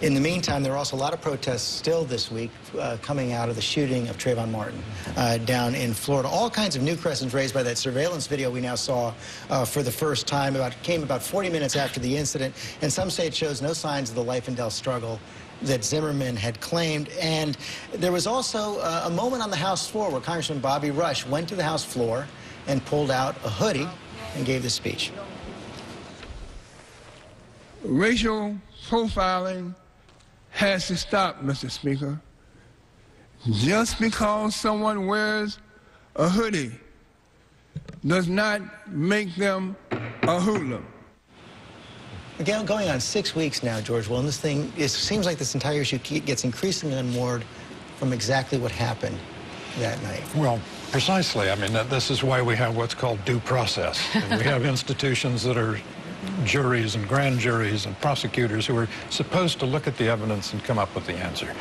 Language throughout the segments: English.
In the meantime, there are also a lot of protests still this week coming out of the shooting of Trayvon Martin down in Florida. All kinds of new questions raised by that surveillance video we now saw for the first time. Came about 40 minutes after the incident, and some say it shows no signs of the life and death struggle that Zimmerman had claimed. And there was also a moment on the House floor where Congressman Bobby Rush went to the House floor and pulled out a hoodie and gave this speech. Racial profiling has to stop, Mr. Speaker. Just because someone wears a hoodie does not make them a hoodlum. Again, going on 6 weeks now, George Will, and this thing, it seems like this entire issue gets increasingly unmoored from exactly what happened that night. Well, precisely. I mean, this is why we have what's called due process. And we have institutions that are juries and grand juries and prosecutors who are supposed to look at the evidence and come up with the answer.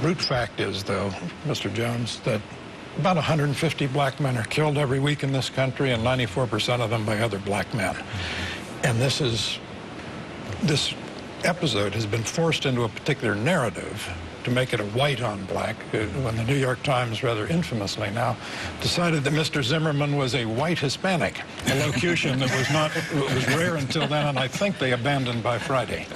Brute fact is, though, Mr. Jones, that about 150 black men are killed every week in this country, and 94% of them by other black men. And this episode has been forced into a particular narrative to make it a white on black, when the New York Times, rather infamously now, decided that Mr. Zimmerman was a white Hispanic, a locution that was rare until then, and I think they abandoned by Friday.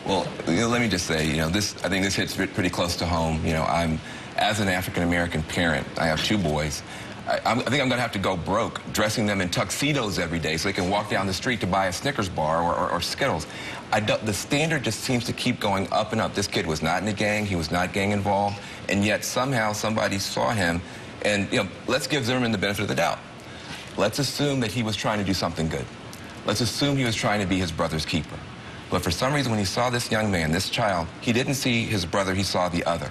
Well, let me just say, I think this hits pretty close to home. I'm, as an African-American parent, I have 2 boys. I think I'm going to have to go broke dressing them in tuxedos every day so they can walk down the street to buy a Snickers bar or Skittles. The standard just seems to keep going up and up. This kid was not in a gang. He was not gang involved. And yet somehow somebody saw him. And, let's give Zimmerman the benefit of the doubt. Let's assume that he was trying to do something good. Let's assume he was trying to be his brother's keeper. But for some reason, when he saw this young man, this child, he didn't see his brother, he saw the other.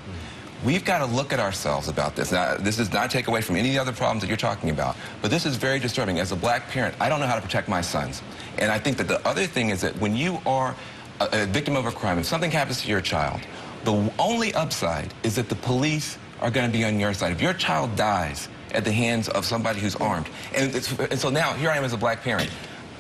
We've got to look at ourselves about this. Now, this does not take away from any of the other problems that you're talking about, but this is very disturbing. As a black parent, I don't know how to protect my sons. And I think that the other thing is that when you are a victim of a crime, if something happens to your child, the only upside is that the police are going to be on your side. If your child dies at the hands of somebody who's armed, and so now here I am as a black parent.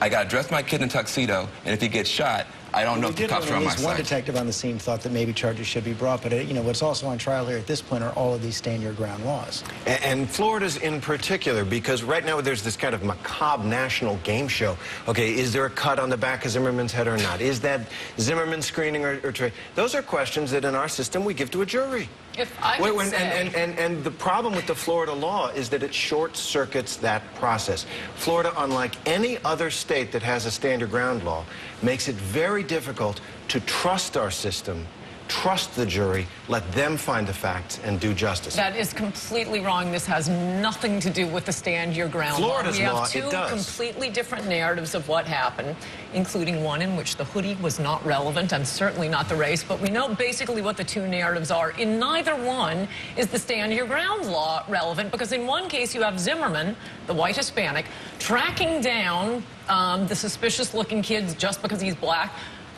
I got to dress my kid in a tuxedo, and if he gets shot, I don't know if the cops are on my side. One detective on the scene thought that maybe charges should be brought, but what's also on trial here at this point are all of these stand your ground laws. And Florida's in particular, because right now there's this kind of macabre national game show. Okay, is there a cut on the back of Zimmerman's head or not? Is that Zimmerman screening or Trey? Those are questions that in our system we give to a jury. If I could say... And the problem with the Florida law is that it short-circuits that process. Florida, unlike any other state that has a stand your ground law, makes it very difficult to trust our system, trust the jury, let them find the facts and do justice. That is completely wrong. This has nothing to do with the stand your ground law. Florida's law, it does. We have 2 completely different narratives of what happened, including one in which the hoodie was not relevant and certainly not the race, but we know basically what the 2 narratives are. In neither one is the stand your ground law relevant, because in one case you have Zimmerman, the white Hispanic, tracking down the suspicious-looking kids just because he's black,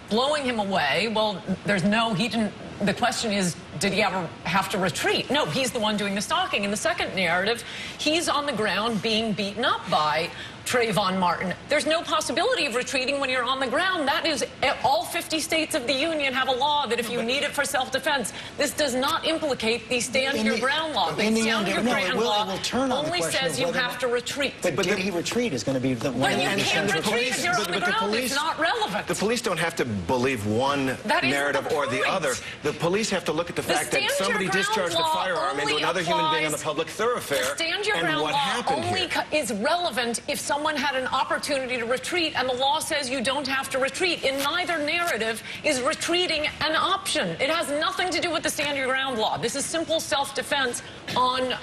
blowing him away. Well, the question is, did he ever have to retreat? No, he's the one doing the stalking. In the second narrative, he's on the ground being beaten up by Trayvon Martin. There's no possibility of retreating when you're on the ground. That is, all 50 states of the union have a law that if you need it for self-defense, this does not implicate the stand your ground law. The stand your ground law only says you have to retreat. But did he retreat is going to be the one. But you can't retreat if you're on the ground. It's not relevant. The police don't have to believe one narrative or the other. The police have to look at the fact that somebody discharged a firearm into another human being on the public thoroughfare. The stand your ground law only is relevant if someone had an opportunity to retreat, and the law says you don't have to retreat. In neither narrative is retreating an option. It has nothing to do with the stand your ground law. This is simple self-defense on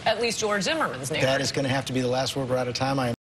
at least George Zimmerman's narrative. That is going to have to be the last word. We're out of time.